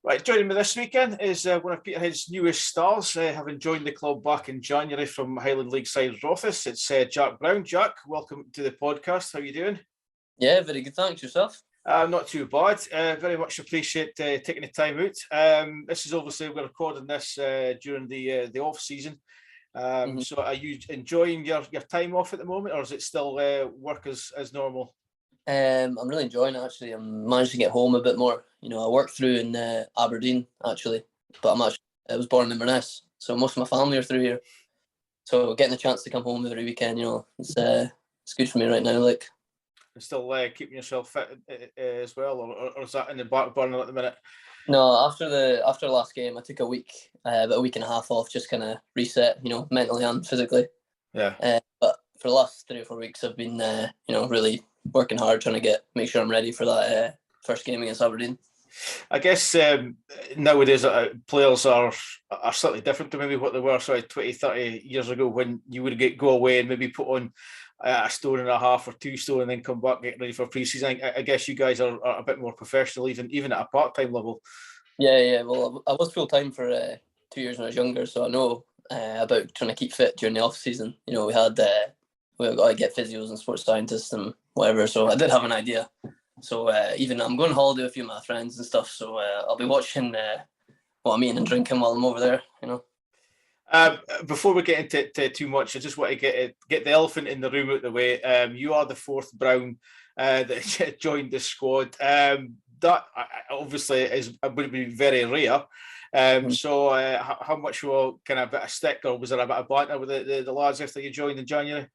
Right, joining me this weekend is one of Peterhead's newest stars, having joined the club back in January from Highland League side Rothes. It's Jack Brown. Jack, welcome to the podcast. How are you doing? Yeah, very good. Thanks. Yourself? Not too bad. Very much appreciate taking the time out. This is obviously, we're recording this during the off season. So are you enjoying your time off at the moment, or is it still work as normal? I'm really enjoying it, actually. I'm managed to get home a bit more. I work through in Aberdeen, actually, but I was born in Inverness, so most of my family are through here. So getting the chance to come home every weekend, it's good for me right now. Like, And still keeping yourself fit as well, or is that in the back burner at the minute? no, after the last game, I took a week, about a week and a half off, just kind of reset, mentally and physically. Yeah. But for the last 3 or 4 weeks, I've been, really working hard, trying to make sure I'm ready for that first game against Aberdeen. I guess nowadays players are slightly different to maybe what they were 20, 30 years ago, when you would go away and maybe put on a stone and a half or 2 stone and then come back getting ready for pre-season. I guess you guys are a bit more professional, even at a part-time level. Yeah. Well, I was full-time for 2 years when I was younger, so I know about trying to keep fit during the off-season. We got to get physios and sports scientists and whatever, so I did have an idea. So even I'm going on holiday with a few of my friends and stuff, so I'll be watching what I'm eating and drinking while I'm over there. Before we get into too much, I just want to get the elephant in the room out of the way. You are the fourth Brown that joined the squad. That obviously would be very rare. So how much were kind of a bit of stick, or was there a bit of banter with the lads after you joined in January?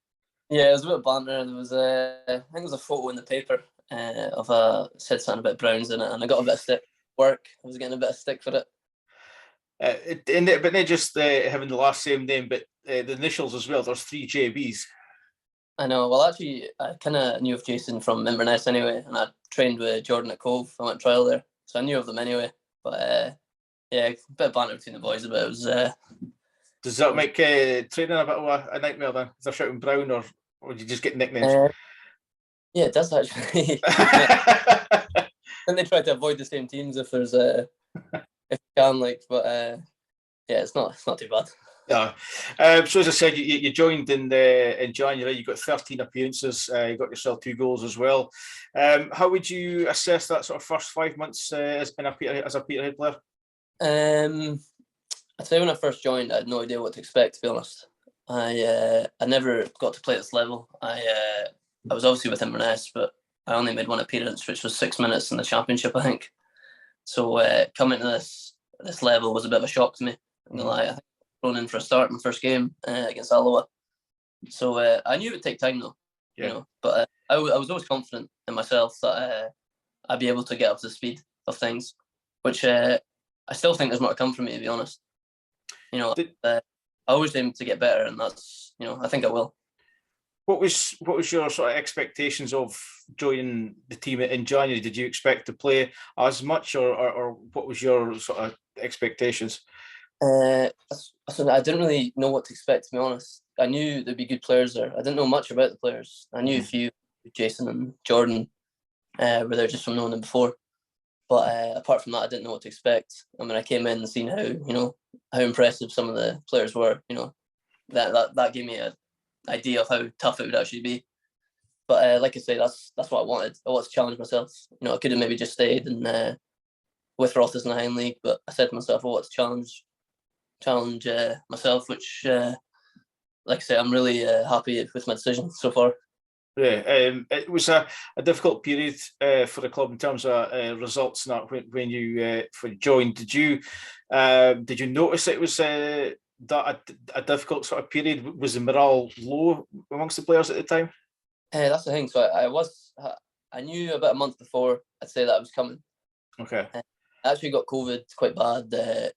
Yeah, it was a bit of banter. There was I think there was a photo in the paper of said something about Browns in it, and I got a bit of stick for work. I was getting a bit of stick for it. But not just having the last same name, but the initials as well. There's 3 JBs. I know. Well, actually, I kind of knew of Jason from Inverness anyway, and I trained with Jordan at Cove. I went trial there, so I knew of them anyway. But yeah, a bit of banter between the boys about it. Was, Does that make training a bit of a nightmare then? Is there shouting Brown, or do you just get nicknames? Yeah, it does actually. And they try to avoid the same teams if there's if you can, like, but yeah, it's not too bad. Yeah. So as I said, you joined in January. You got 13 appearances. You got yourself 2 goals as well. How would you assess that sort of first 5 months as a Peterhead player? I'd say when I first joined, I had no idea what to expect, to be honest. I never got to play at this level. I was obviously with Inverness, but I only made 1 appearance, which was 6 minutes in the championship, I think. So coming to this level was a bit of a shock to me. I'm gonna lie. I think I was thrown in for a start in my first game against Alloa. So I knew it would take time though, but I was always confident in myself that I'd be able to get up to the speed of things, which I still think there's more to come from me, to be honest. I always aim to get better, and that's, I think I will. What was your sort of expectations of joining the team in January? Did you expect to play as much, or what was your sort of expectations? I didn't really know what to expect, to be honest. I knew there'd be good players there. I didn't know much about the players. I knew a few, Jason and Jordan, were there just from knowing them before. But apart from that, I didn't know what to expect. And when I came in and seen how impressive some of the players were, that gave me an idea of how tough it would actually be. But like I say, that's what I wanted. I wanted to challenge myself. I could have maybe just stayed and with Rothes in the Highland League, but I said to myself, I want to challenge myself, which, like I say, I'm really happy with my decision so far. Yeah, it was a difficult period for the club in terms of results. Not when you joined. Did you notice it was that a difficult sort of period? Was the morale low amongst the players at the time? That's the thing. So I knew about a month before I'd say that I was coming. Okay. I actually got COVID quite bad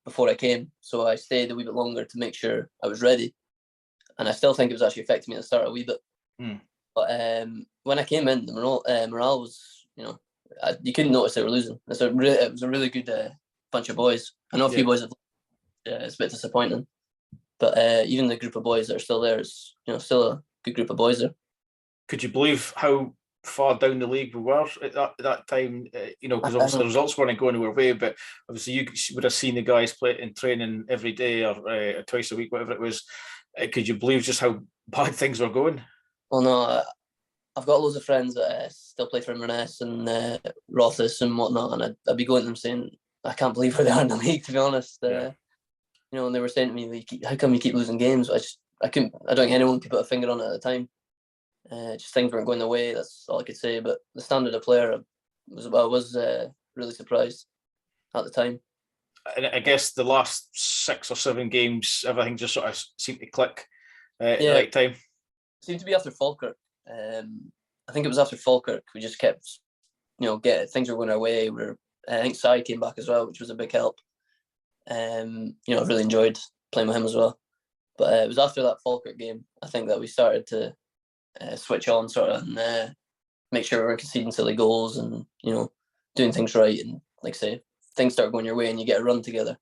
before I came, so I stayed a wee bit longer to make sure I was ready. And I still think it was actually affecting me at the start a wee bit. But when I came in, the morale was, you couldn't notice they were losing. It was a really good bunch of boys. I know a few boys it's a bit disappointing, but even the group of boys that are still there is, still a good group of boys there. Could you believe how far down the league we were at that time? Because obviously the results weren't going our way, but obviously you would have seen the guys play in training every day or twice a week, whatever it was. Could you believe just how bad things were going? Well, no, I've got loads of friends that still play for Inverness and Rothes and whatnot, and I'd be going to them saying, I can't believe where they are in the league, to be honest. Yeah. And they were saying to me, how come you keep losing games? I don't think anyone could put a finger on it at the time. Just things weren't going their way, that's all I could say. But the standard of player, I was really surprised at the time. And I guess the last 6 or 7 games, everything just sort of seemed to click at the right time. It seemed to be after Falkirk. I think it was after Falkirk. We just kept, things were going our way. I think Sai came back as well, which was a big help. I've really enjoyed playing with him as well. But it was after that Falkirk game, I think, that we started to switch on sort of and make sure we weren't conceding silly goals and, doing things right. And like I say, things start going your way and you get a run together.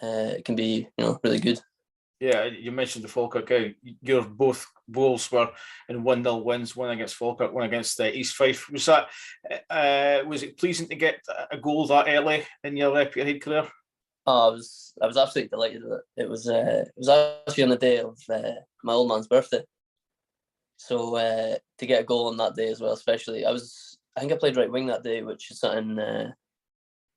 It can be, really good. Yeah, you mentioned the Falkirk game. Your both goals were in 1-0 wins, one against Falkirk, one against East Fife. Was it pleasing to get a goal that early in your Peterhead career? Oh, I was absolutely delighted with it. It was actually on the day of my old man's birthday. So to get a goal on that day as well, especially, I think I played right wing that day, which is something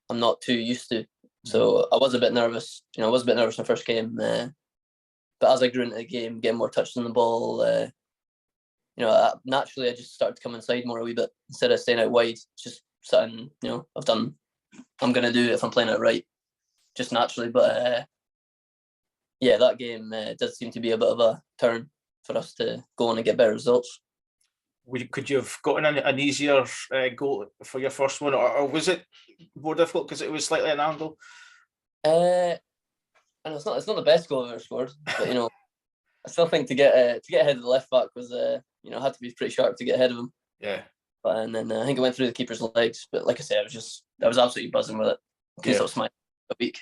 I'm not too used to. So I was a bit nervous. I was a bit nervous in the first game. But as I grew into the game, getting more touches on the ball, naturally I just started to come inside more a wee bit instead of staying out wide. It's just something, I'm going to do if I'm playing it right, just naturally. But that game does seem to be a bit of a turn for us to go on and get better results. Could you have gotten an easier goal for your first one, or was it more difficult because it was slightly an angle? And it's not the best goal I've ever scored, but I still think to get ahead of the left back was had to be pretty sharp to get ahead of him. Yeah. And then I think it went through the keeper's legs. But like I said, I was absolutely buzzing with it. Couldn't stop smiling a week.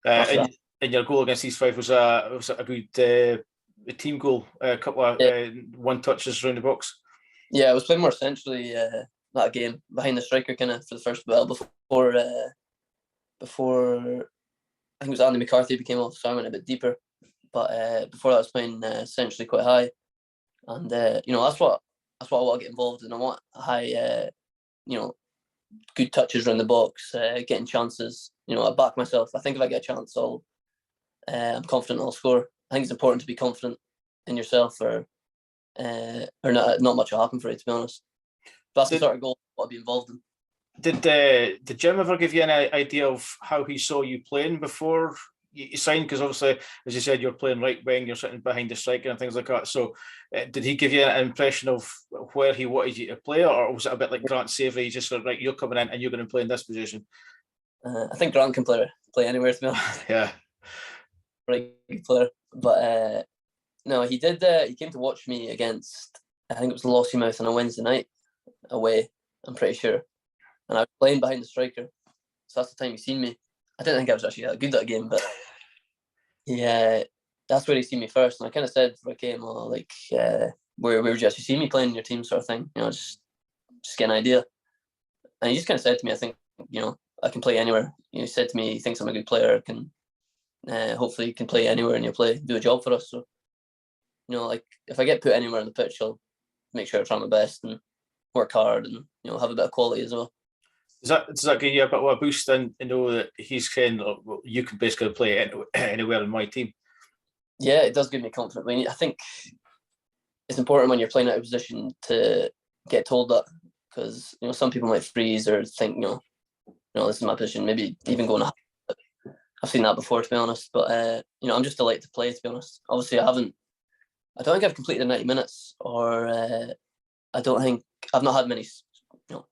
And your goal against East Fife was a good team goal. A couple of one touches around the box. Yeah, I was playing more centrally that game, behind the striker kind of for the first while before I think it was Andy McCarthy became off, so I went a bit deeper. But before that, I was playing essentially quite high, and that's what I want to get involved in. I want high, good touches around the box, getting chances. I back myself. I think if I get a chance, I'm confident I'll score. I think it's important to be confident in yourself, or not much will happen for you, to be honest. But that's the sort of goal I want to be involved in. Did Jim ever give you any idea of how he saw you playing before you signed? Because obviously, as you said, you're playing right wing, you're sitting behind the striker and things like that. So did he give you an impression of where he wanted you to play, or was it a bit like Grant Savoury? He just said, right, you're coming in and you're going to play in this position? I think Grant can play anywhere, to be honest. Yeah. Right, good player. But no, he did. He came to watch me against, I think it was Lossiemouth on a Wednesday night away, I'm pretty sure. And I was playing behind the striker. So that's the time he seen me. I didn't think I was actually that good that game, but that's where he seen me first. And I kind of said before I came, where would you actually see me playing in your team, sort of thing? Just get an idea. And he just kind of said to me, I think, I can play anywhere. He said to me, he thinks I'm a good player, can hopefully can play anywhere in your play, do a job for us. So, if I get put anywhere on the pitch, I'll make sure I try my best and work hard and, have a bit of quality as well. Does that give you a bit of a boost and know that he's saying, well, you can basically play anywhere in my team? Yeah, it does give me confidence. I think it's important when you're playing out of position to get told that, because some people might freeze or think, this is my position. Maybe even going. I've seen that before, to be honest. But I'm just delighted to play. To be honest, obviously I don't think I've completed 90 minutes, or I don't think I've not had many.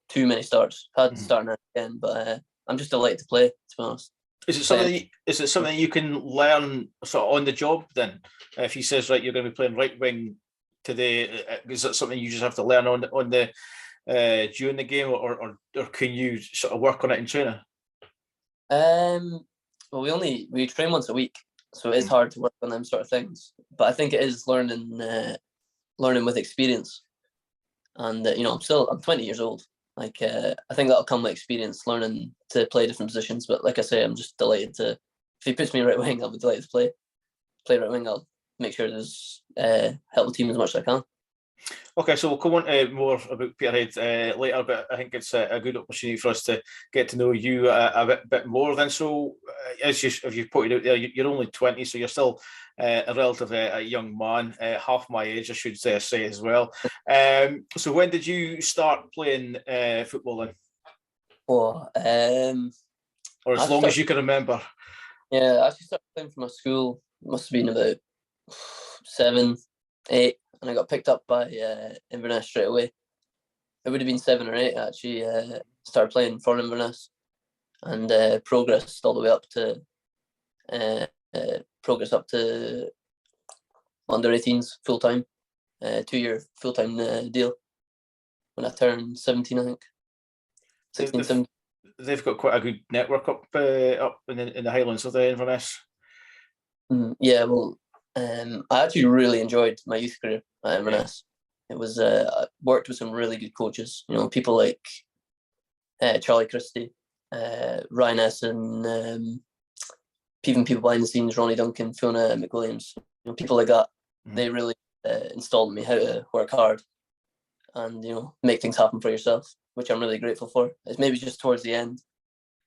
Too many starts. Had to start now again, but I'm just delighted to play, to be honest. Is it something you can learn sort of on the job then? If he says, right, you're going to be playing right wing today, is that something you just have to learn on the during the game, or can you sort of work on it in training? Well, we train once a week, so it is hard to work on them sort of things. But I think it is learning with experience. and I'm 20 years old. Like I think that'll come with experience, learning to play different positions. But like I say, I'm just delighted to. If he puts me right wing, I'll be delighted to play right wing. I'll make sure there's help the team as much as I can. Okay, so we'll come on to more about Peterhead later, but I think it's a good opportunity for us to get to know you a bit more. Then, so as you've pointed out there, you're only 20, so you're still a relatively a young man, half my age, I should say as well. So when did you start playing football then? Well, or as long as you can remember? Yeah, I actually started playing for my school. It must have been about 7, 8, and I got picked up by Inverness straight away. It would have been 7 or 8 actually. Started playing for Inverness and progressed all the way up to under 18s full time, 2-year full time deal. When I turned 17, I think 16, 17. They've got quite a good network up in the Highlands of the Inverness. Yeah, well, I actually really enjoyed my youth career at Inverness. It was I worked with some really good coaches. People like Charlie Christie, Ryan Essen, even people behind the scenes, Ronnie Duncan, Fiona McWilliams. People like that. They really installed me how to work hard and make things happen for yourself, which I'm really grateful for. It's maybe just towards the end,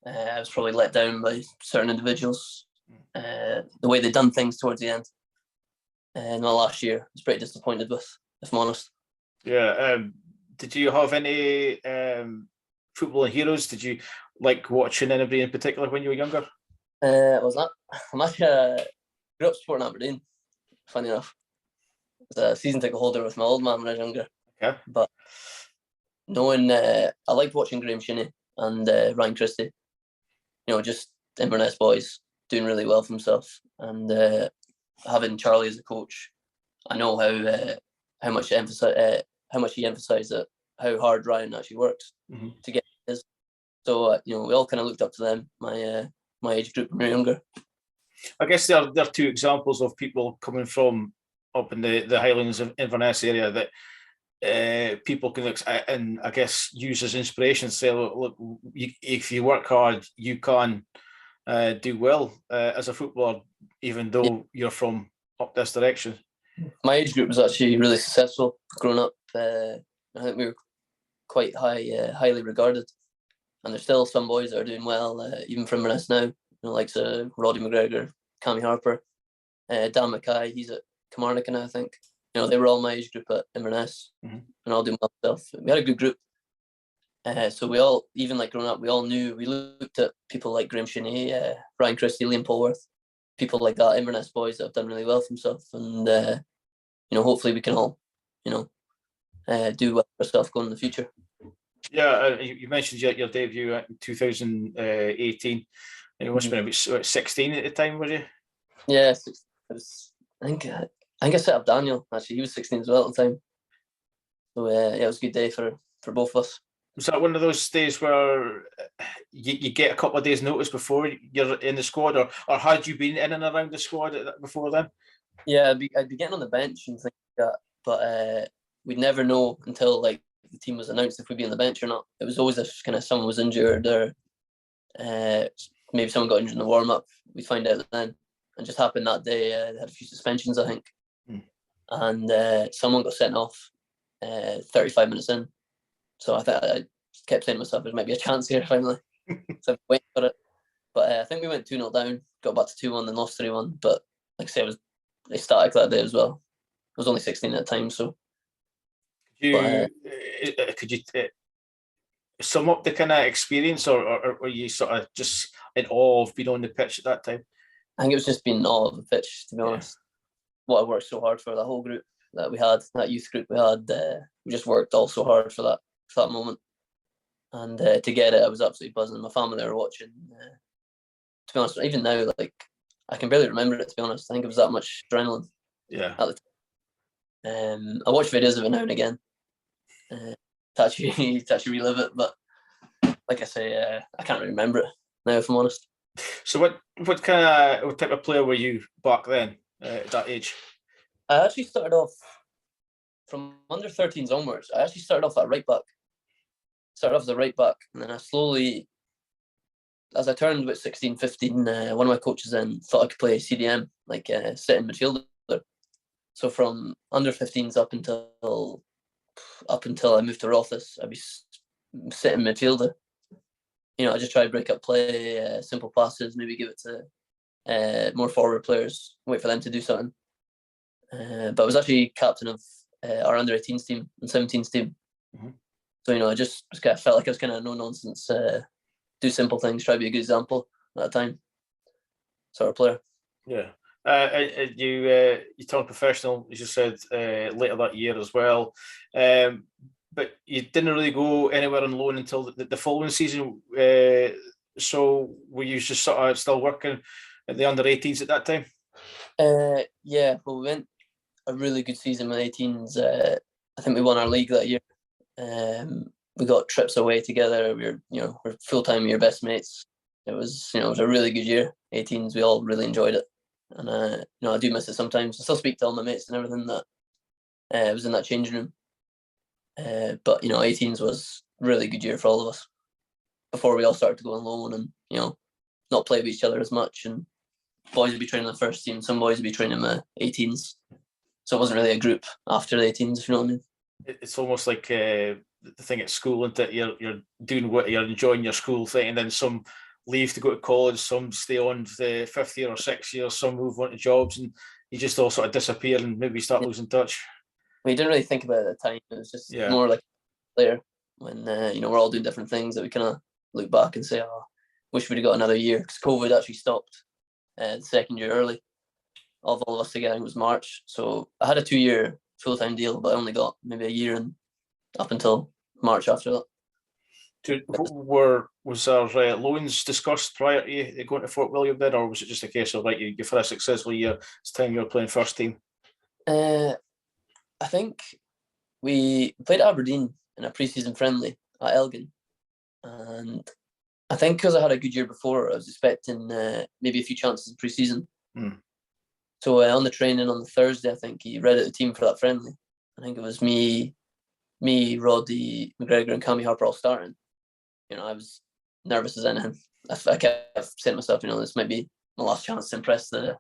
I was probably let down by certain individuals, the way they'd done things towards the end. In my last year, I was pretty disappointed with, if I'm honest. Yeah. Did you have any footballing heroes? Did you like watching anybody in particular when you were younger? I'm actually grew up supporting Aberdeen, funny enough. I was a season ticket holder with my old man when I was younger. Okay. But I liked watching Graham Shinney and Ryan Christie. Just Inverness boys doing really well for himself, and having Charlie as a coach, I know how much he emphasised that how hard Ryan actually works to get his. So we all kind of looked up to them. My age group when we were younger. I guess they're two examples of people coming from up in the Highlands of Inverness area that people can and I guess use as inspiration. Say, look, if you work hard, you can do well as a footballer, even though you're from up this direction. My age group was actually really successful growing up. I think we were quite highly regarded, and there's still some boys that are doing well, even from Inverness now. Like Roddy McGregor, Cammy Harper, Dan Mackay. He's at Kilmarnock now, I think. They were all my age group at Inverness, and all doing well stuff. We had a good group. So we all, even like growing up, we looked at people like Graham Shinney, Ryan Christie, Liam Polworth, people like that, Inverness boys that have done really well for themselves, and hopefully we can all, do well for ourselves going in the future. Yeah, you mentioned your debut in 2018. You must have been about 16 at the time, were you? Yeah, I think I set up Daniel. Actually, he was 16 as well at the time. So it was a good day for both of us. Was that one of those days where you get a couple of days' notice before you're in the squad, or had you been in and around the squad before then? Yeah, I'd be getting on the bench and things like that, but we'd never know until like the team was announced if we'd be on the bench or not. It was always if kind of someone was injured or maybe someone got injured in the warm up. We'd find out then, and just happened that day. They had a few suspensions, I think, and someone got sent off 35 minutes in. So I kept saying to myself, there might be a chance here finally. So I'm waiting for it. But I think we went 2-0 down, got back to 2-1, then lost 3-1. But like I say, I was ecstatic that day as well. I was only 16 at the time, so. Could you sum up the kind of experience, or were you sort of just in awe of being on the pitch at that time? I think it was just being in awe of the pitch, to be honest. What I worked so hard for, that whole group that we had, that youth group we had, we just worked all so hard for that moment. And to get it, I was absolutely buzzing. My family were watching. To be honest, even now, like I can barely remember it. To be honest, I think it was that much adrenaline. Yeah. At the time. I watch videos of it now and again to actually relive it. But like I say, I can't really remember it now, if I'm honest. So what type of player were you back then at that age? I actually started off from under 13s onwards, I actually started off at right back. Started off as a right back, and then I slowly, as I turned about 16, 15, one of my coaches then thought I could play CDM, like sitting midfielder. So from under 15s up until I moved to Rothes, I'd be sitting midfielder. I just try to break up play, simple passes, maybe give it to more forward players, wait for them to do something. But I was actually captain of our under 18s team and 17s team. Mm-hmm. So, I just kind of felt like I was kind of no nonsense, do simple things, try to be a good example at that time. Sort of player. Yeah. You turned professional, as you said, later that year as well. But you didn't really go anywhere on loan until the following season. So were you just sort of still working at the under 18s at that time? Yeah, well, we went a really good season with 18s. I think we won our league that year. We got trips away together. We're full time with your best mates. It was a really good year. 18s, we all really enjoyed it, and I do miss it sometimes. I still speak to all my mates and everything that was in that changing room. But 18s was a really good year for all of us before we all started to go on loan and not play with each other as much. And boys would be training the first team, some boys would be training the 18s. So it wasn't really a group after the 18s, if you know what I mean. It's almost like the thing at school, isn't it? You're doing what you're enjoying your school thing, and then some leave to go to college, some stay on the 5th year or 6th year, some move on to jobs, and you just all sort of disappear and maybe start losing touch. We didn't really think about it at the time. It was just more like later when we're all doing different things that we kind of look back and say, "Oh, wish we'd have got another year," because COVID actually stopped the second year early. Of all of us together, it was March. So I had a 2-year full-time deal, but I only got maybe a year and up until March after that. Was there loans discussed prior to you going to Fort William then, or was it just a case of like you've had a successful year, it's time you were playing first team? I think we played Aberdeen in a pre-season friendly at Elgin, and I think because I had a good year before, I was expecting maybe a few chances in pre-season. So on the training on the Thursday, I think he read out the team for that friendly. I think it was me, Roddy McGregor, and Cammy Harper all starting. I was nervous as anything. I kept saying to myself, this might be my last chance to impress the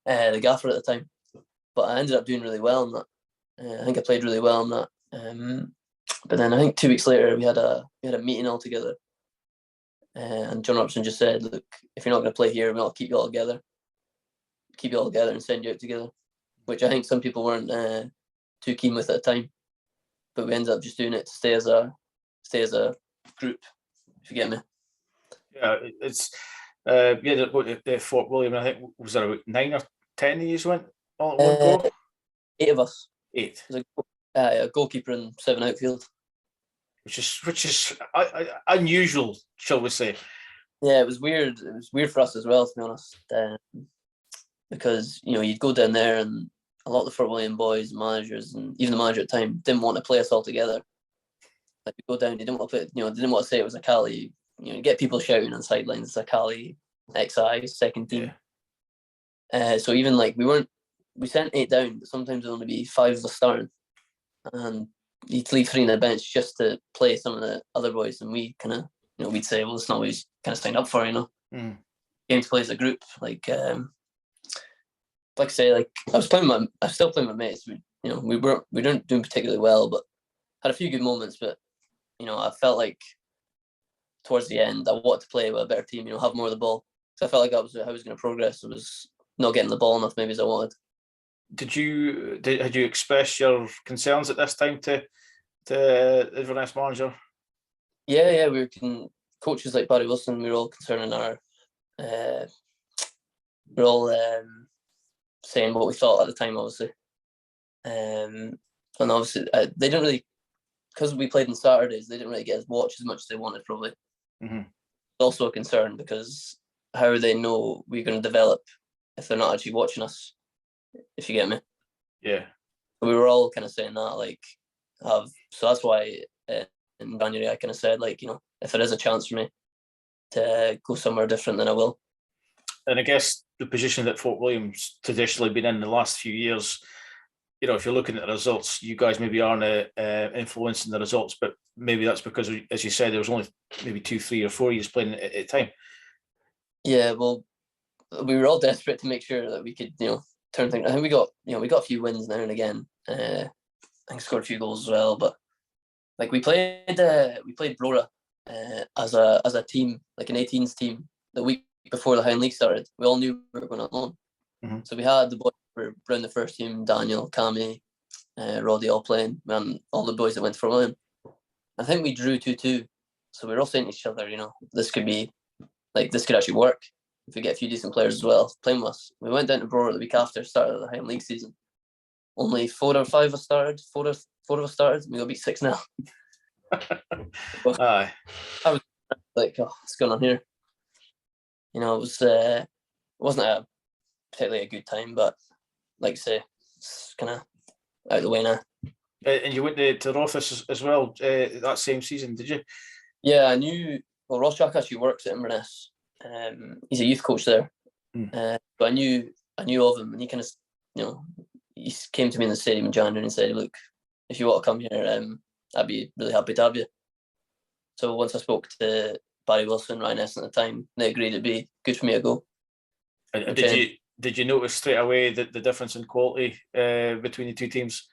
gaffer at the time. But I ended up doing really well in that. I think I played really well in that. But then I think 2 weeks later we had a meeting all together, and John Robertson just said, "Look, if you're not going to play here, we'll keep you all together and send you out together," which I think some people weren't too keen with at the time. But we ended up just doing it to stay as a group, if you get me. Yeah, it's the Fort William. I think was there about 9 or 10 of you went all at one go? 8 of us. 8. There's a goalkeeper and 7 outfield. Which is unusual, shall we say? Yeah, it was weird. It was weird for us as well, to be honest, because you'd go down there and a lot of the Fort William boys, managers, and even the manager at the time didn't want to play us all together. Like we go down, they didn't want to play. They didn't want to say it was a Cali. You get people shouting on the sidelines, "It's a Cali XI second team." Yeah. So even like we sent 8 down, but sometimes there'd only be 5 of us starting, and you'd leave 3 on the bench just to play some of the other boys, and we kind of we'd say, well, it's not what we kind of signed up for, Game to play as a group, like I say, like I was still playing with mates. We weren't doing particularly well, but had a few good moments. But I felt like towards the end I wanted to play with a better team, have more of the ball. So I felt like that was how I was going to progress. It was not getting the ball enough maybe as I wanted. Had you expressed your concerns at this time to Inverness manager? Yeah, coaches like Barry Wilson, we were all concerning we're all saying what we thought at the time, obviously. And obviously they didn't really, because we played on Saturdays, they didn't really get us watch as much as they wanted, probably. Also a concern, because how do they know we're going to develop if they're not actually watching us, if you get me? Yeah. We were all kind of saying that, so that's why in January I kind of said, if there is a chance for me to go somewhere different, then I will. And I guess the position that Fort William's traditionally been in the last few years, if you're looking at the results, you guys maybe aren't influencing the results, but maybe that's because, as you said, there was only maybe 2, 3, or 4 years playing at a time. Yeah, well, we were all desperate to make sure that we could, turn things. I think we got a few wins now and again. I think scored a few goals as well, but like we played Brora as a team, like an 18s team, the week before the Highland League started. We all knew we were going on loan, so we had the boys who were around the first team: Daniel, Cammy, Roddy, all playing, and all the boys that went for William. I think we drew 2-2, so we were all saying to each other, this could be this could actually work if we get a few decent players as well playing with us. We went down to Brora the week after start of the Highland League season. Only 4 or 5 of us started. 4 of us started. We got beat 6-0. Aye. I was like, oh, what's going on here? It wasn't a particularly a good time, but like I say, it's kind of out of the way now. And you went to Rothes as well that same season, did you? Yeah, I knew. Well, Ross Jack actually works at Inverness. He's a youth coach there, but I knew of him, and he kind of, he came to me in the stadium in January and said, "Look, if you want to come here, I'd be really happy to have you." So once I spoke to Barry Wilson, Ryan Essen at the time, they agreed it'd be good for me to go. And did you notice straight away the difference in quality between the two teams?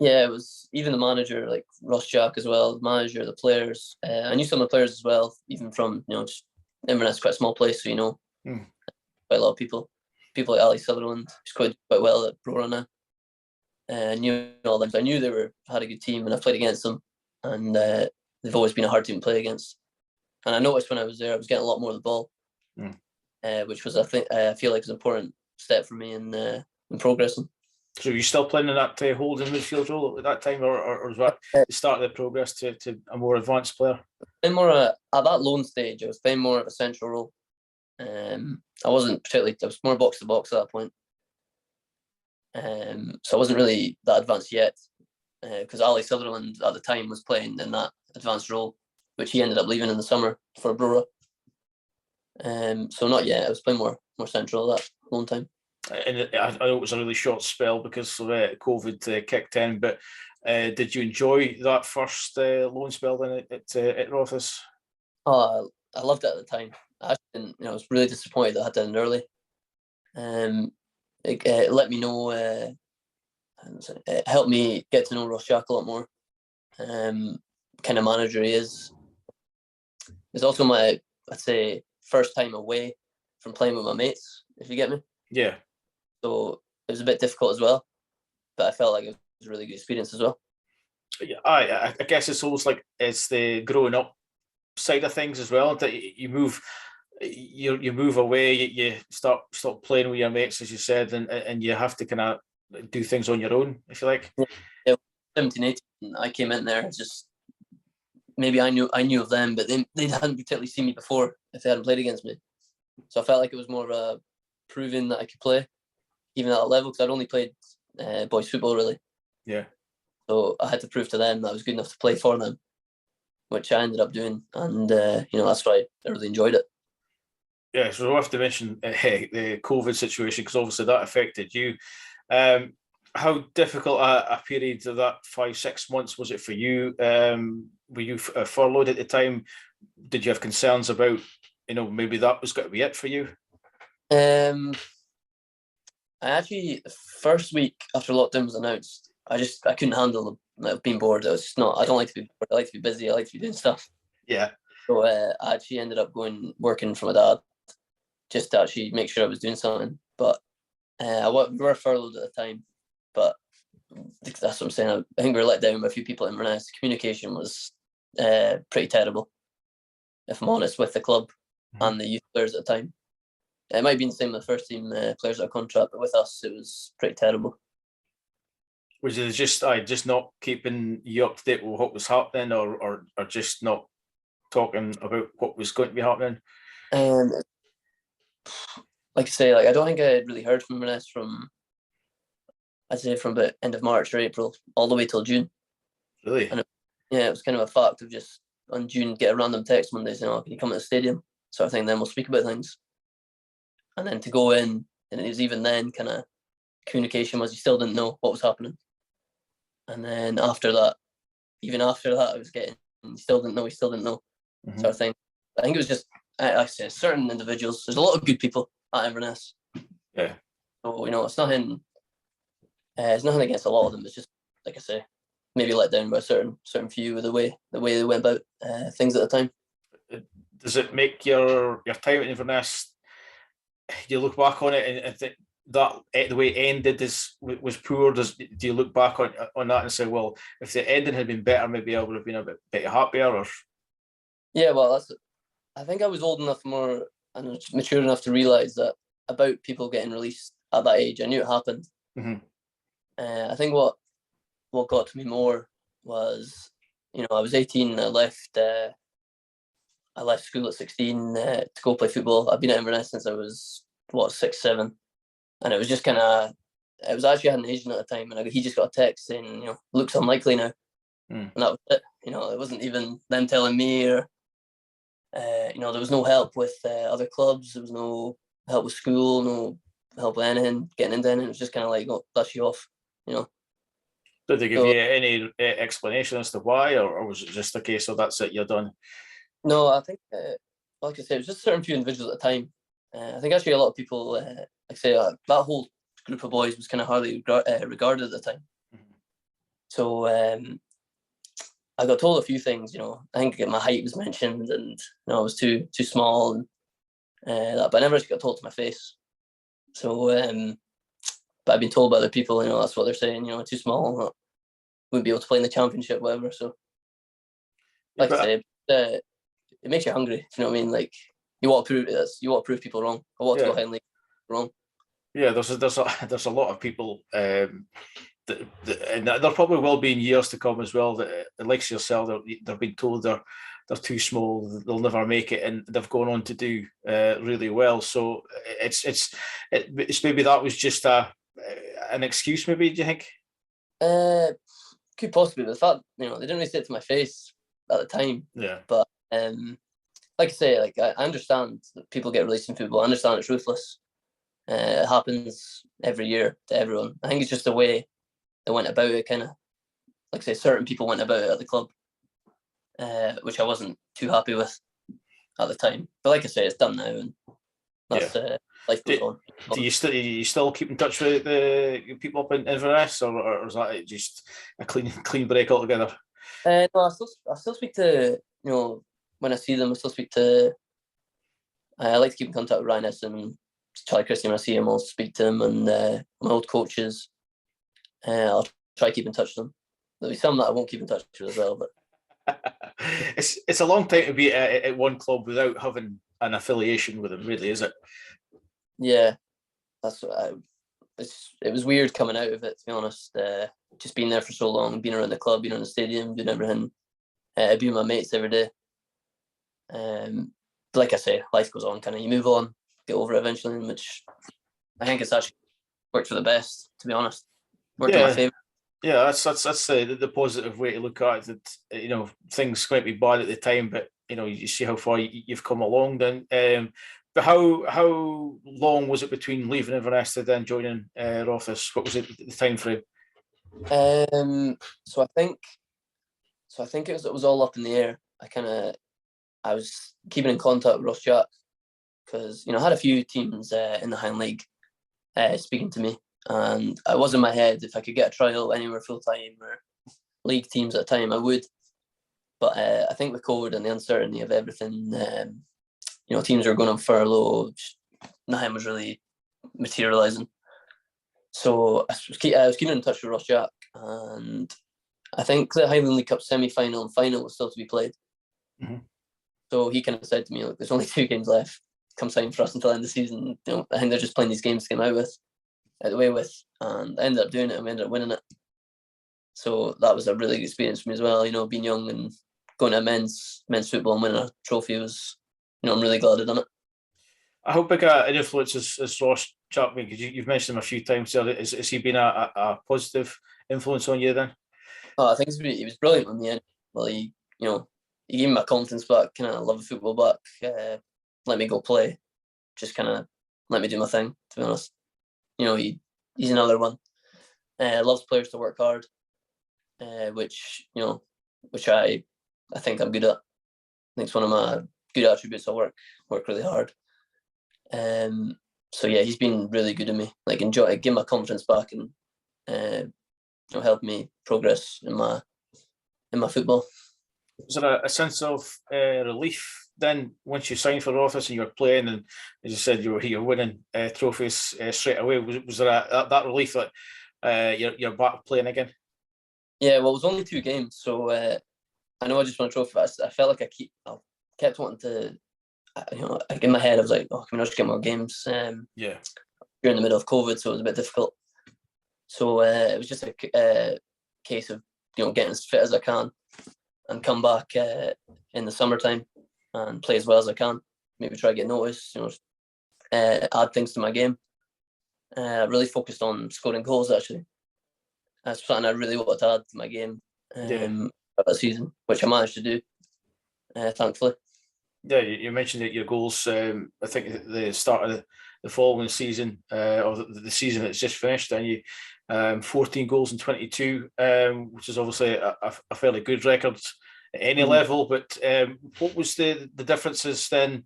Yeah, it was even the manager, like Ross Jack as well, the manager, the players. I knew some of the players as well, even from, just Inverness, quite a small place, so quite a lot of people. People like Ali Sutherland, who's quite well at Brora now. I knew all them. So I knew they had a good team, and I played against them, and they've always been a hard team to play against. And I noticed when I was there, I was getting a lot more of the ball, which was, I feel like, an important step for me in progressing. So were you still playing in that holding midfield role at that time, or was that the start of the progress to a more advanced player? At that loan stage, I was playing more of a central role. I wasn't particularly. I was more box to box at that point. So I wasn't really that advanced yet, because Ali Sutherland at the time was playing in that advanced role, which he ended up leaving in the summer for Brora. So not yet. I was playing more central at that loan time. And I know it was a really short spell because of COVID kicked in, but did you enjoy that first loan spell then at Rothes? Oh, I loved it at the time. I was really disappointed that I had to end early. It let me know. It helped me get to know Ross Jack a lot more. Kind of manager he is. It's also my, I'd say, first time away from playing with my mates, if you get me. Yeah. So it was a bit difficult as well, but I felt like it was a really good experience as well. Yeah, I guess it's almost like it's the growing up side of things as well, that you move away, you stop playing with your mates, as you said, and you have to kind of do things on your own, if you like. Yeah, 17, 18, I came in there just maybe I knew of them, but they hadn't particularly seen me before if they hadn't played against me. So I felt like it was more of a proving that I could play, even at that level, because I'd only played boys football really. Yeah. So I had to prove to them that I was good enough to play for them, which I ended up doing, and that's why I really enjoyed it. Yeah, so we'll have to mention the COVID situation, because obviously that affected you. How difficult a period of that 5-6 months was it for you? Were you furloughed at the time? Did you have concerns about, maybe that was going to be it for you? I actually, the first week after lockdown was announced, I couldn't handle being bored. I don't like to be bored. I like to be busy. I like to be doing stuff. Yeah. So I actually ended up working for my dad, just to actually make sure I was doing something. But we were furloughed at the time. But that's what I'm saying. I think we were let down by a few people at Inverness. Communication was pretty terrible, if I'm honest, with the club and the youth players at the time. It might have been the same with the first team players that are contract, but with us, it was pretty terrible. Was it just not keeping you up to date with what was happening, or just not talking about what was going to be happening? Like I say, I don't think I had really heard from Inverness from about end of March or April all the way till June. Really? And it was kind of a fact of just on June get a random text Monday saying, "Oh, can you come to the stadium?" sort of thing. Then we'll speak about things. And then to go in, and it was even then kind of communication was you still didn't know what was happening. And then after that, even after that, I was getting, he still didn't know, Mm-hmm. sort of thing. I think it was just, like I say, certain individuals. There's a lot of good people at Inverness. Yeah. So, it's nothing against a lot of them. It's just, like I say, maybe let down by a certain few with the way they went about things at the time. Does it make your time at Inverness, you look back on it and think that the way it ended was poor? Do you look back on that and say, well, if the ending had been better, maybe I would have been a bit happier? Or yeah, well, I think I was old enough more and mature enough to realise that about people getting released at that age. I knew it happened. Mm-hmm. I think what got to me more was, I was 18 and I left school at 16 to go play football. I've been at Inverness since I was 6, 7, and it was just it was actually, I had an agent at the time, and he just got a text saying, looks unlikely now, and that was it. It wasn't even them telling me, or there was no help with other clubs. There was no help with school, no help with anything, getting into anything. It was just kind of like, oh, that's you off. Did they give you any explanation as to why, or was it just a case of that's it, you're done? No, I think, like I said, it was just certain few individuals at the time. I think actually a lot of people, like I say, that whole group of boys was kind of hardly regarded at the time. Mm-hmm. So I got told a few things. I think my height was mentioned, and I was too small, and that. But I never actually got told to my face. So, but I've been told by other people, that's what they're saying. Too small, wouldn't be able to play in the championship, whatever. So, like I say, it makes you hungry. You know what I mean? Like you want to prove people wrong. I want to go ahead and wrong. Yeah, there's a lot of people, and there probably will be in years to come as well that, like yourself, they're being told they're too small, they'll never make it, and they've gone on to do really well. So it's maybe that was just an excuse. Maybe, do you think? Could possibly, but the fact they didn't really say it to my face at the time. Yeah. But like I say, like I understand that people get released in football. I understand it's ruthless. It happens every year to everyone. I think it's just the way they went about it, kind of, like I say, certain people went about it at the club, which I wasn't too happy with at the time. But like I say, it's done now, and that's life goes on. Do you still keep in touch with the people up in Inverness, or is that just a clean break altogether? No, I still speak to, when I see them. I still speak to. I like to keep in contact with Ryan and Charlie Christian. When I see him, I'll speak to him, and my old coaches. I'll try to keep in touch with them. There'll be some that I won't keep in touch with as well, but it's a long time to be at one club without having an affiliation with them, really, is it? Yeah, that's it was weird coming out of it, to be honest. Just being there for so long, being around the club, being in the stadium, doing everything, being with my mates every day. Like I say, life goes on. Kind of, you move on, get over it eventually, which I think it's actually worked for the best, to be honest. Worked in my favour. Yeah, that's the positive way to look at it. That things might be bad at the time, but you see how far you've come along. Then, but how long was it between leaving Inverness to then joining Rothes? What was it, the time frame? So I think it was all up in the air. I was keeping in contact with Ross Jack because I had a few teams in the Highland League speaking to me. And I was in my head, if I could get a trial anywhere full time or league teams at a time, I would. But I think with COVID and the uncertainty of everything, teams were going on furlough. Nothing was really materialising. So I was keeping in touch with Ross Jack, and I think the Highland League Cup semi-final and final was still to be played. Mm-hmm. So he kind of said to me, "Look, there's only 2 games left. Come sign for us until the end of the season." I think they're just playing these games to get out the way with, and I ended up doing it, and we ended up winning it. So that was a really good experience for me as well. Being young and going to men's football and winning a trophy was, I'm really glad I've done it. How big an influence is Ross Chapman? Because you've mentioned him a few times. Has he been a positive influence on you then? Oh, I think he was brilliant on the end. Well, he gave me my confidence back, kind of love football back, let me go play, just kind of let me do my thing, to be honest. He's another one. Loves players to work hard. which I think I'm good at. I think it's one of my good attributes. I work really hard. So yeah, he's been really good to me. Like give my confidence back and help me progress in my football. Was there a sense of relief then once you signed for Office and you were playing, and as you said, you're winning trophies straight away? Was there that relief that you're back playing again? Yeah, well, it was only 2 games, so I know I just won a trophy, but I felt like I kept wanting to. Like in my head, I was like, "Oh, can we not just get more games?" Yeah. During the middle of COVID, so it was a bit difficult. So it was just a case of getting as fit as I can and come back in the summertime and play as well as I can. Maybe try to get noticed. Add things to my game. Really focused on scoring goals. Actually, that's something I really wanted to add to my game that season, which I managed to do, thankfully. Yeah, you mentioned that your goals. I think at the start of the following season, or the season that's just finished, and you 14 goals in 22, which is obviously a fairly good record at any level. But what was the differences then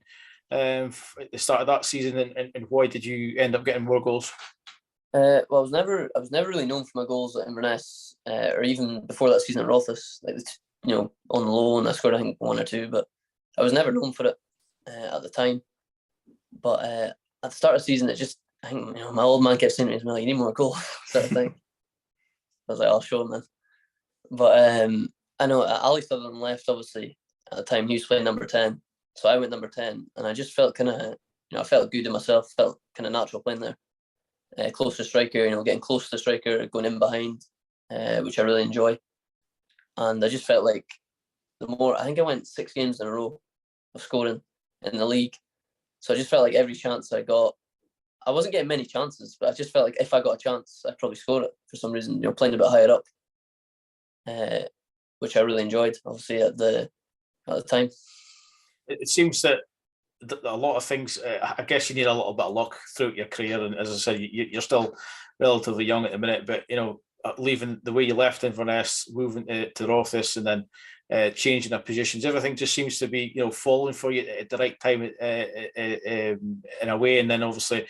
at the start of that season, and why did you end up getting more goals? Well, I was never really known for my goals at Inverness, or even before that season at Rothes. Like, on the loan, I scored I think 1 or 2, but I was never known for it at the time. But at the start of the season, I think my old man kept saying to me, "You need more goals," sort of thing. I was like, "I'll show him then." But I know Ali Sutherland left, obviously, at the time. He was playing number 10, so I went number 10, and I just felt kind of, I felt good in myself, felt kind of natural playing there. Close to striker, getting close to the striker, going in behind, which I really enjoy. And I just felt like I think I went 6 games in a row of scoring in the league. So I just felt like every chance I got, I wasn't getting many chances, but I just felt like if I got a chance, I'd probably score it for some reason, playing a bit higher up, which I really enjoyed, obviously, at the time. It seems that a lot of things, I guess you need a little bit of luck throughout your career. And as I said, you're still relatively young at the minute, but, leaving the way you left Inverness, moving to Rothes, and then changing of positions, everything just seems to be, falling for you at the right time in a way. And then obviously,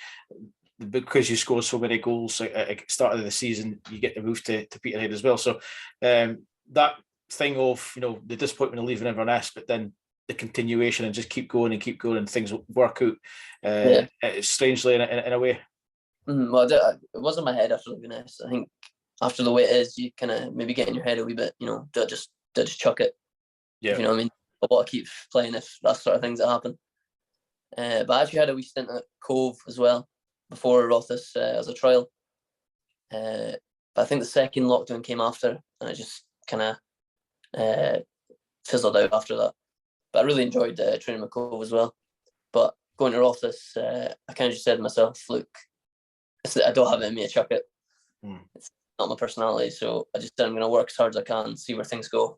because you scored so many goals at the start of the season, you get the move to Peterhead as well. So that thing of, the disappointment of leaving Inverness, but then the continuation and just keep going, and things work out strangely in a way. Well, it was in my head after leaving this. I think after the way it is, you kind of maybe get in your head a wee bit, do I just chuck it? Yeah. If you know what I mean? I want to keep playing if that sort of things that happen. But I actually had a wee stint at Cove as well before Rothes as a trial. But I think the second lockdown came after, and it just kind of fizzled out after that. But I really enjoyed training with Cove as well. But going to Rothes, I kind of just said to myself, look, I don't have it in me to chuck it. It's not my personality, so I just said I'm going to work as hard as I can, see where things go.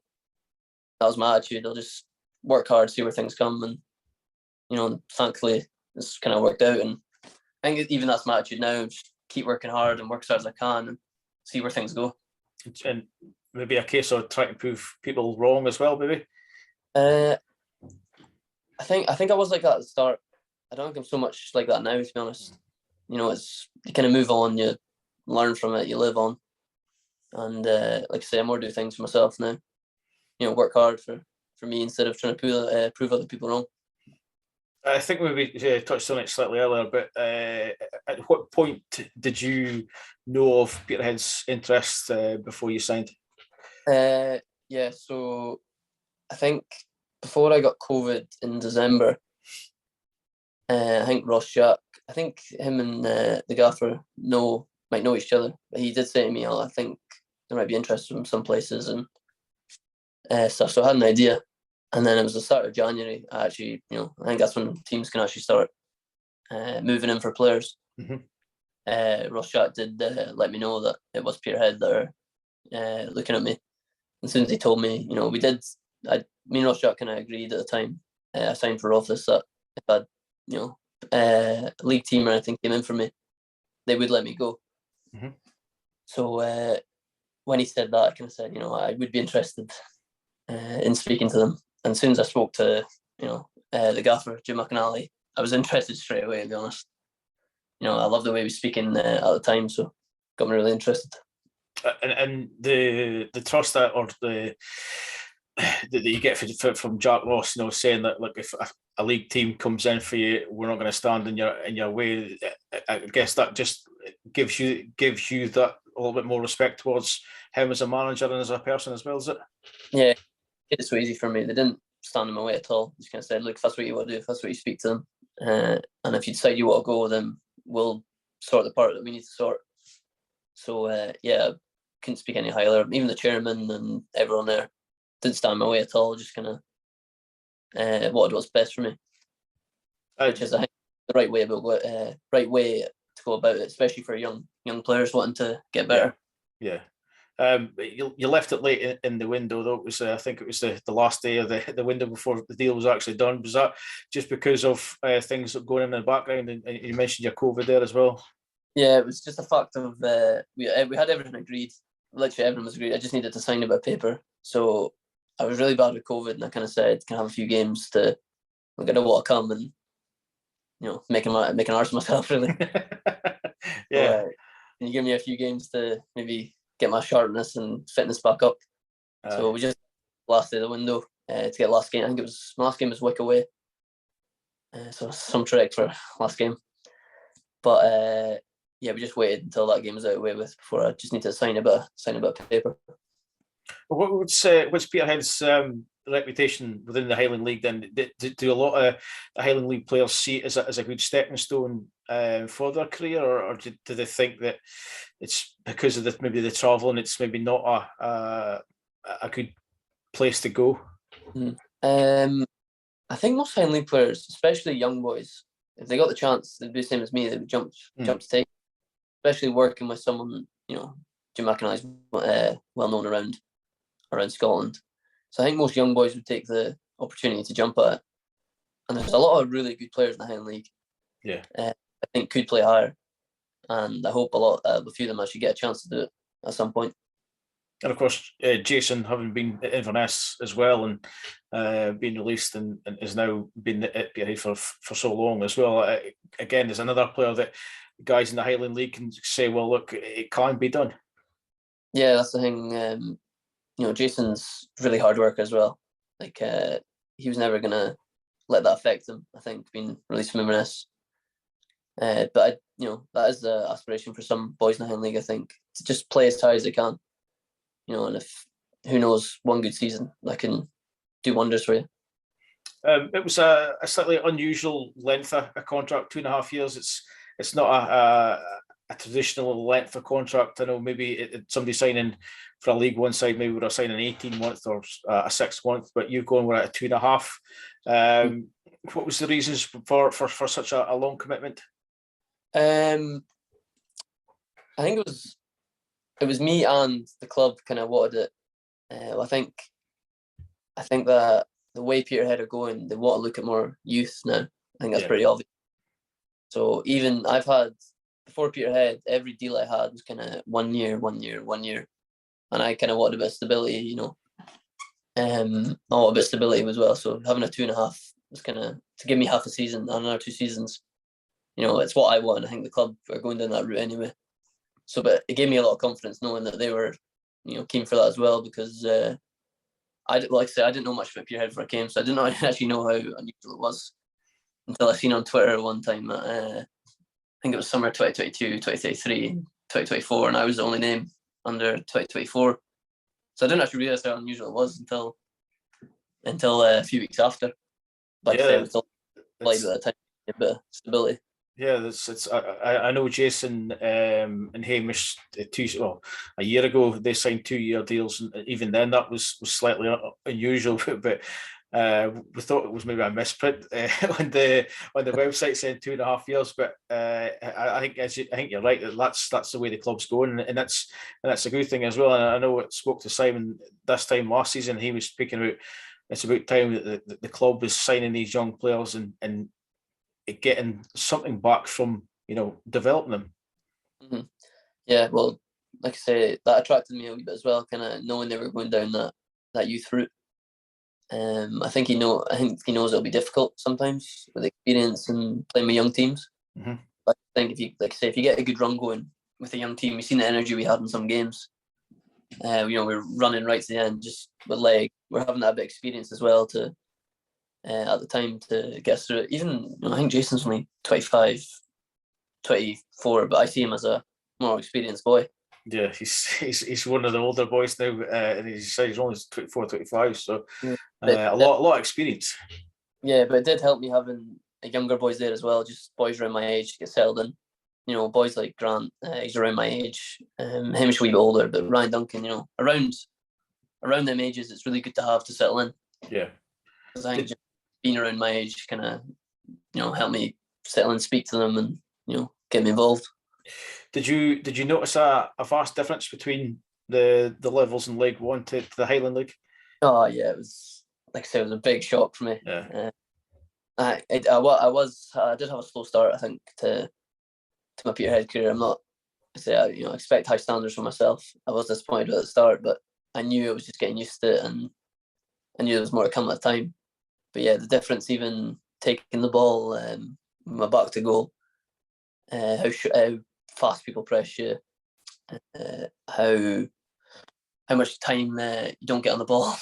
That was my attitude. I'll just work hard, see where things come, and thankfully it's kind of worked out. And I think even that's my attitude now. Just keep working hard and work as hard as I can, and see where things go. And maybe a case of trying to prove people wrong as well, maybe. I think I was like that at the start. I don't think I'm so much like that now, to be honest. It's you kind of move on, you learn from it, you live on, and like I say, I more do things for myself now. Work hard for me instead of trying to prove other people wrong. I think we touched on it slightly earlier, but at what point did you know of Peterhead's interest before you signed? Yeah, so I think before I got COVID in December, I think Ross Jack, I think him and the gaffer might know each other. But he did say to me, I think there might be interest from some places and stuff. So I had an idea. And then it was the start of January. I think that's when teams can actually start moving in for players. Mm-hmm. Ross Jack did let me know that it was Peterhead that are looking at me. And as soon as he told me, me and Ross Jack kind of agreed at the time. I signed for Rothes that if I'd, a league team or anything came in for me, they would let me go. Mm-hmm. So when he said that, I kind of said, I would be interested in speaking to them. And as soon as I spoke to, the gaffer, Jim McAnally, I was interested straight away, to be honest. I love the way he was speaking at the time, so got me really interested. And the trust that, or the that you get from Jack Ross, saying that, look, if a league team comes in for you, we're not going to stand in your way. I guess that just gives you that a little bit more respect towards him as a manager and as a person as well, is it? Yeah, it's so easy for me. They didn't stand in my way at all. Just kind of said, look, if that's what you want to do, if that's what you speak to them, and if you decide you want to go, then we'll sort the part that we need to sort. So yeah, couldn't speak any higher. Even the chairman and everyone there didn't stand in my way at all. Just kind of wanted what's best for me, which is, I think, the right way to go about it, especially for young players wanting to get better. Yeah. You left it late in the window, though. It was, I think it was the last day of the window before the deal was actually done. Was that just because of things going in the background? And you mentioned your COVID there as well. Yeah, it was just a fact of we had everything agreed. Literally everything was agreed. I just needed to sign a bit of paper. So I was really bad with COVID, and I kind of said, "Can I have a few games to I'm gonna want to come and make an arse of myself, really." Yeah. So, can you give me a few games to maybe get my sharpness and fitness back up? So we just last day of the window to get last game. I think my last game was Wick away. So some trick for last game. But yeah, we just waited until that game was out of the way with before I just need to sign a bit of paper. What's Peterhead's reputation within the Highland League then? Do a lot of the Highland League players see it as a good stepping stone for their career, or do they think that it's because of maybe the travel and it's maybe not a good place to go? I think most Highland League players, especially young boys, if they got the chance, they'd be the same as me. They would jump to take, especially working with someone, Jim McAnally's well known around Scotland. So I think most young boys would take the opportunity to jump at it. And there's a lot of really good players in the Highland League. Yeah, I think could play higher, and I hope a few of them actually get a chance to do it at some point. And of course, Jason, having been at Inverness as well and being released and has now been at Peterhead for so long as well. Again, there's another player that guys in the Highland League can say, well, look, it can be done. Yeah, that's the thing. Jason's really hard worker as well. Like he was never gonna let that affect him. I think being released from Inverness. But that is the aspiration for some boys in the Highland League. I think to just play as high as they can. And if who knows, one good season that can do wonders for you. It was a slightly unusual length of a contract, 2.5 years. It's not a traditional length of contract. I know maybe somebody signing for a League One side maybe would have signed an 18-month or a 6-month, but you've gone with a 2.5. What was the reasons for such a long commitment? I think it was me and the club kind of wanted it. I think that the way Peterhead are going, they want to look at more youth now. I think that's pretty obvious. So even I've had, before Peterhead, every deal I had was kind of 1 year, and I kind of wanted a bit of stability, I want a bit of stability as well. So having a 2.5 was kind of to give me half a season and another 2 seasons. It's what I want. I think the club are going down that route anyway. So, but it gave me a lot of confidence knowing that they were, keen for that as well, because I didn't know much about Peterhead before I came, so I didn't actually know how unusual it was until I seen on Twitter one time that I think it was summer 2022, 2023, 2024, and I was the only name under 2024. So I didn't actually realise how unusual it was until a few weeks after. Like I said, it was still played at the time, a bit of stability. Yeah, I know Jason and Hamish a year ago they signed 2-year deals, and even then that was slightly unusual. But we thought it was maybe a misprint on the website saying 2.5 years. But I think you're right that's the way the club's going, and that's a good thing as well. And I know I spoke to Simon this time last season. He was speaking about it's about time that the club is signing these young players and getting something back from developing them. Mm-hmm. Yeah, well, like I say, that attracted me a wee bit as well, kind of knowing they were going down that youth route. I think he knows it'll be difficult sometimes with experience and playing with young teams. Mm-hmm. But I think if you get a good run going with a young team, you've seen the energy we had in some games. We're running right to the end, just with we're having that bit of experience as well to at the time to get us through it. Even I think Jason's only 25, 24, but I see him as a more experienced boy. Yeah, he's one of the older boys now, and he's only 24, 25, so a lot of experience. Yeah, but it did help me having younger boys there as well, just boys around my age to get settled in. Boys like Grant, he's around my age. Hamish a wee bit older, but Ryan Duncan, around them ages, it's really good to have to settle in. Yeah. Because I think just being around my age kind of, help me settle in, speak to them, and get me involved. Did you notice a vast difference between the levels in League One to the Highland League? Oh yeah, it was, like I said, it was a big shock for me. Yeah. I did have a slow start, I think, to my Peterhead career. I'm not, I expect high standards for myself. I was disappointed at the start, but I knew I was just getting used to it, and I knew there was more to come at the time. But yeah, the difference, even taking the ball, with my back to goal, how fast people press you, how much time you don't get on the ball.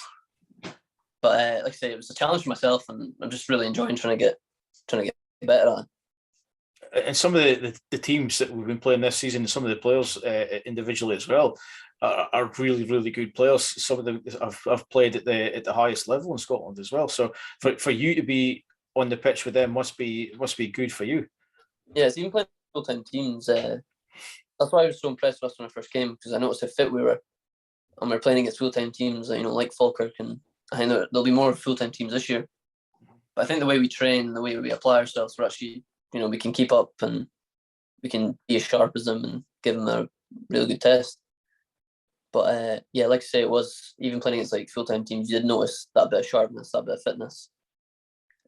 But like I say, it was a challenge for myself, and I'm just really enjoying trying to get better at it. And some of the teams that we've been playing this season, some of the players individually as well, are really, really good players. Some of them have played at the highest level in Scotland as well. So for you to be on the pitch with them must be good for you. Yeah, it's even playing full-time teams. That's why I was so impressed with us when I first came, because I noticed how fit we were, and we're playing against full-time teams, like Falkirk, and I think there'll be more full-time teams this year. But I think the way we train, the way we apply ourselves, we're actually, we can keep up, and we can be as sharp as them and give them a really good test. But yeah, like I say, it was even playing against like full-time teams, you did notice that bit of sharpness, that bit of fitness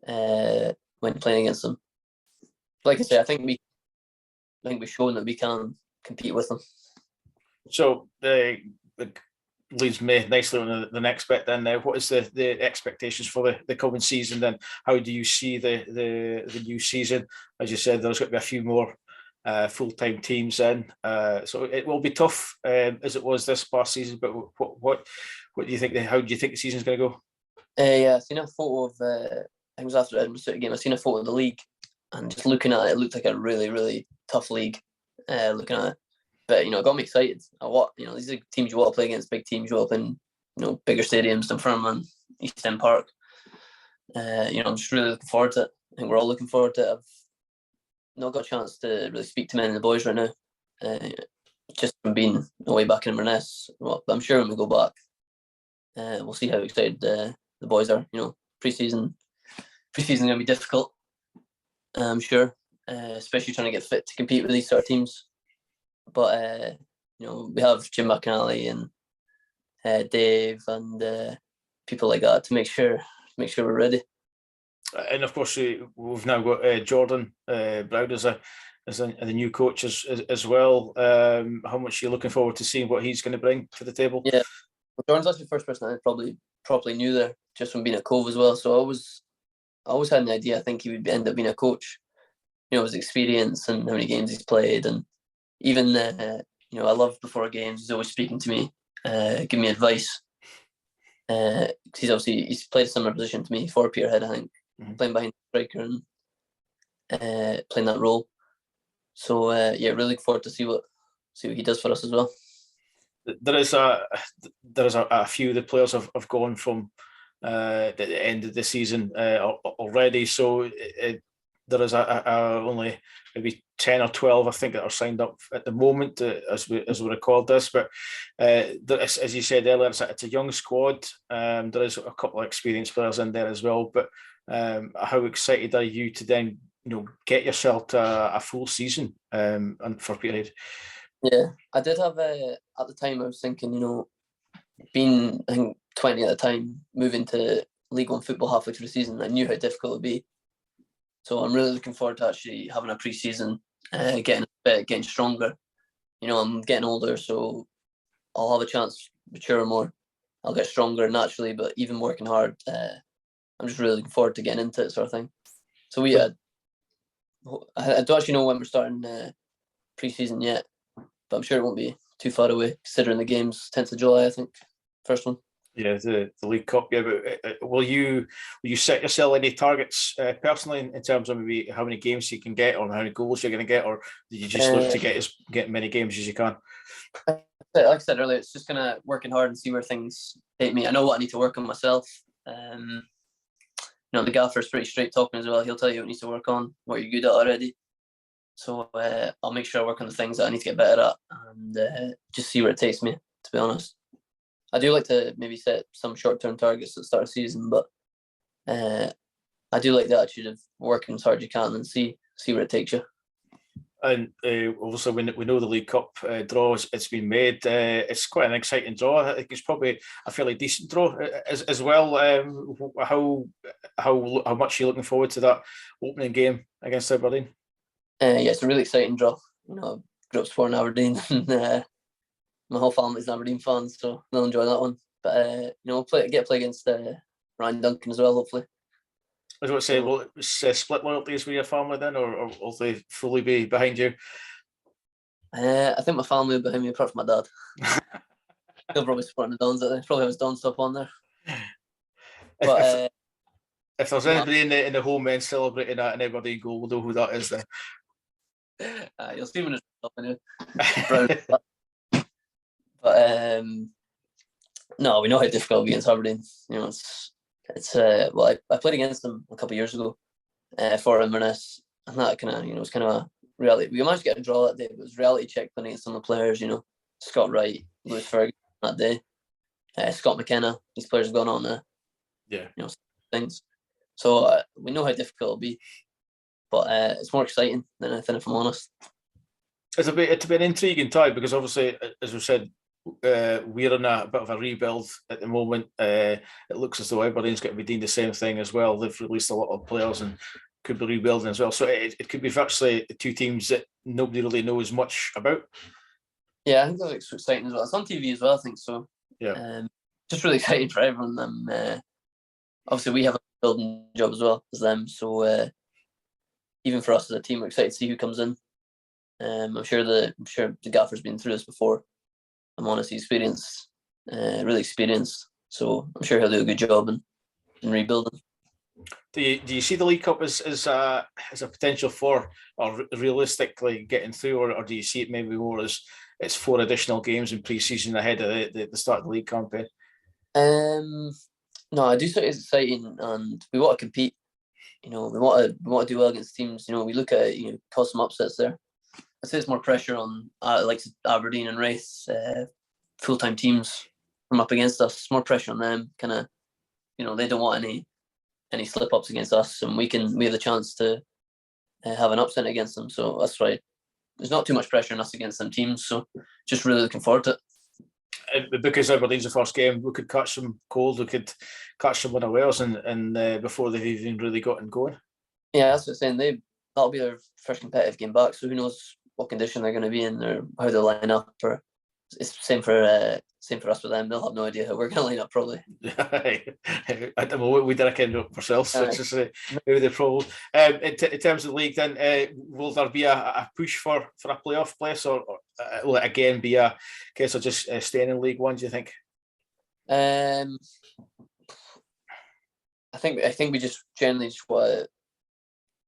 when playing against them. Like I say, I think we've shown that we can compete with them. So it leads me nicely on the next bit then. Now, what is the expectations for the coming season then? How do you see the new season? As you said, there's going to be a few more full-time teams in, so it will be tough as it was this past season. But what do you think? How do you think the season's going to go? Yeah, I seen a photo of I think it was after the Edinburgh City game. I seen a photo of the league, and just looking at it, it looked like a really, really tough league. Looking at it, but it got me excited. These are teams you want to play against, big teams you want to play in, bigger stadiums than Dunfermline, East End Park. I'm just really looking forward to it. I think we're all looking forward to it. I've not got a chance to really speak to many of the boys right now, just from being away back in Inverness. Well, I'm sure when we go back, we'll see how excited the boys are. Pre-season going to be difficult, I'm sure, especially trying to get fit to compete with these sort of teams. But we have Jim McAnally and Dave and people like that to make sure we're ready. And of course, we've now got Jordan Browd as the new coach as well. How much are you looking forward to seeing what he's going to bring to the table? Yeah, well, Jordan's actually the first person I probably properly knew there, just from being at Cove as well. So I always had an idea. I think he would end up being a coach. His experience and how many games he's played, and even I love before games. He's always speaking to me, giving me advice. He's played a similar position to me for Peterhead, I think, playing behind the striker and playing that role. So really looking forward to see what he does for us as well. There is a few of the players have gone from the end of the season already. So there is only maybe 10 or 12, I think, that are signed up at the moment as we record this. But as you said earlier, it's a young squad. There is a couple of experienced players in there as well. But how excited are you to then get yourself to a full season and for Peterhead? Yeah, I did have at the time. I was thinking, being I think 20 at the time, moving to League One football halfway through the season, I knew how difficult it would be. So I'm really looking forward to actually having a pre-season, getting stronger, I'm getting older, so I'll have a chance to mature more. I'll get stronger naturally, but even working hard, I'm just really looking forward to getting into it, sort of thing. So I don't actually know when we're starting pre-season yet, but I'm sure it won't be too far away, considering the game's 10th of July, I think, first one. Yeah, the League Cup. Yeah, but will you set yourself any targets personally in terms of maybe how many games you can get or how many goals you're going to get, or do you just look to get many games as you can? Like I said earlier, it's just kind of working hard and see where things take me. I know what I need to work on myself. The gaffer's pretty straight talking as well. He'll tell you what needs to work on, what you're good at already. So I'll make sure I work on the things that I need to get better at and just see where it takes me, to be honest. I do like to maybe set some short-term targets at the start of the season, but I do like the attitude of working as hard as you can and see where it takes you. And obviously, we know the League Cup draws it's been made. It's quite an exciting draw. I think it's probably a fairly decent draw as well. How much are you looking forward to that opening game against Aberdeen? Yeah, it's a really exciting draw. Grew up supporting Aberdeen, and my whole family's Aberdeen fans, so they'll enjoy that one. But we'll play against Ryan Duncan as well, hopefully. I was going to say, will it split loyalties with your family then, or will they fully be behind you? I think my family will be behind me, apart from my dad. He'll probably support the Dons. Probably have his Don stuff on there. But if there's anybody in the home end celebrating that an Aberdeen goal, we'll know who that is then. You'll see when it's up anyway. But no, we know how difficult it'll be against Aberdeen. I played against them a couple of years ago for Inverness, and that kind of was kind of a reality. We managed to get a draw that day, but it was reality check playing against some of the players. Scott Wright, Lewis Ferguson that day, Scott McKenna. These players have gone on to things. So we know how difficult it'll be, but it's more exciting than anything, if I'm honest. It's a bit an intriguing time because obviously, as we said, we're in a bit of a rebuild at the moment. It looks as though Aberdeen's going to be doing the same thing as well. They've released a lot of players and could be rebuilding as well. So it could be virtually two teams that nobody really knows much about. Yeah, I think that's exciting as well. It's on TV as well, I think so. Yeah. Just really exciting for everyone. Obviously, we have a building job as well as them. So even for us as a team, we're excited to see who comes in. I'm sure the gaffer's been through this before. I'm honestly experienced, really experienced. So I'm sure he'll do a good job in rebuilding. Do you see the League Cup as a potential for or realistically getting through, or do you see it maybe more as it's 4 additional games in pre-season ahead of the start of the league campaign? No, I do think it's exciting, and we want to compete. We want to do well against teams. We look at it, cause some upsets there. I'd say it's more pressure on like Aberdeen and Wraith, full-time teams from up against us. It's more pressure on them. Kind of, they don't want any slip-ups against us, and we have the chance to have an upset against them. So that's why there's not too much pressure on us against them teams. So just really looking forward to it. Because Aberdeen's the first game, we could catch them cold. We could catch them unawares, and before they've even really gotten going. Yeah, that's what I'm saying. That'll be their first competitive game back. So who knows what condition they're going to be in or how they'll line up. Or it's same for us with them. They'll have no idea how we're going to line up probably. At the moment, we didn't end up ourselves, which is maybe the problem. In terms of the league, then will there be a push for a playoff place, or will it again be a case of just staying in League One? Do you think? I think we just generally just want to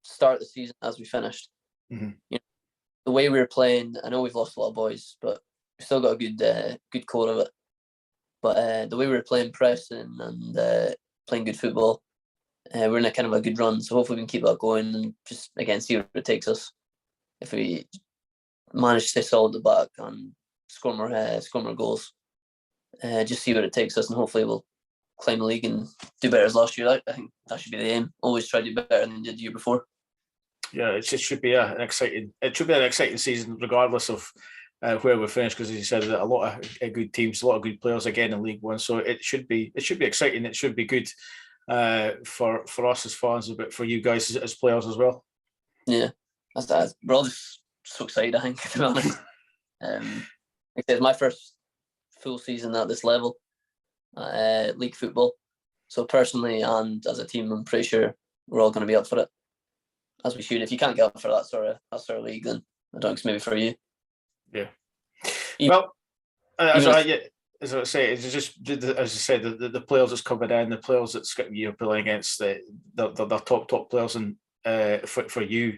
start the season as we finished. Mm-hmm. The way we were playing, I know we've lost a lot of boys, but we've still got a good core of it. But the way we were playing, pressing and playing good football, we're in a kind of a good run. So hopefully we can keep that going and just again see where it takes us. If we manage to stay solid at the back and score more goals, just see where it takes us, and hopefully we'll claim the league and do better as last year. I think that should be the aim. Always try to do better than you did the year before. Yeah, it should be an exciting season, regardless of where we finish, because as you said, a lot of good teams, a lot of good players again in League One. So it should be exciting. It should be good for us as fans, but for you guys as players as well. Yeah, we're all just so excited. I think, to be honest. Like I said, it's my first full season at this level, league football. So personally and as a team, I'm pretty sure we're all going to be up for it, as we should. If you can't get up for that sort of league, then I don't think it's maybe for you. Yeah. Well, as I say, it's just as I said, the players that's coming in, the players that's you're playing against, the top players, and for you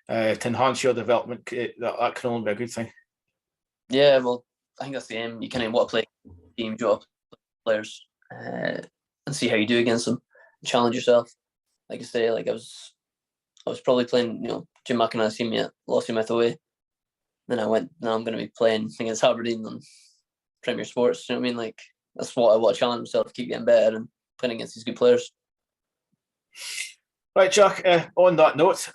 to enhance your development, that can only be a good thing. Yeah, well, I think that's the aim. You kind of want to play teams, you want to play players, and see how you do against them. Challenge yourself. Like I say, like I was probably playing, Jim McIntyre seen me at Lost Youth away. Then now I'm going to be playing against Aberdeen on Premier Sports. You know what I mean? Like that's what I want to challenge myself, keep getting better and playing against these good players. Right, Jack. On that note,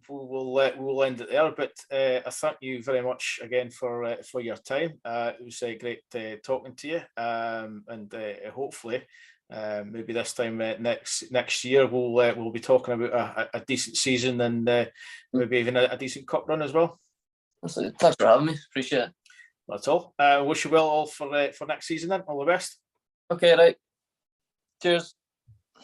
we'll end it there. But I thank you very much again for your time. It was great talking to you, and hopefully, maybe this time next year we'll be talking about a decent season and maybe even a decent cup run as well. Thanks for having me. Appreciate it. That's all. Wish you well all for next season then. All the best. Okay, right. Cheers.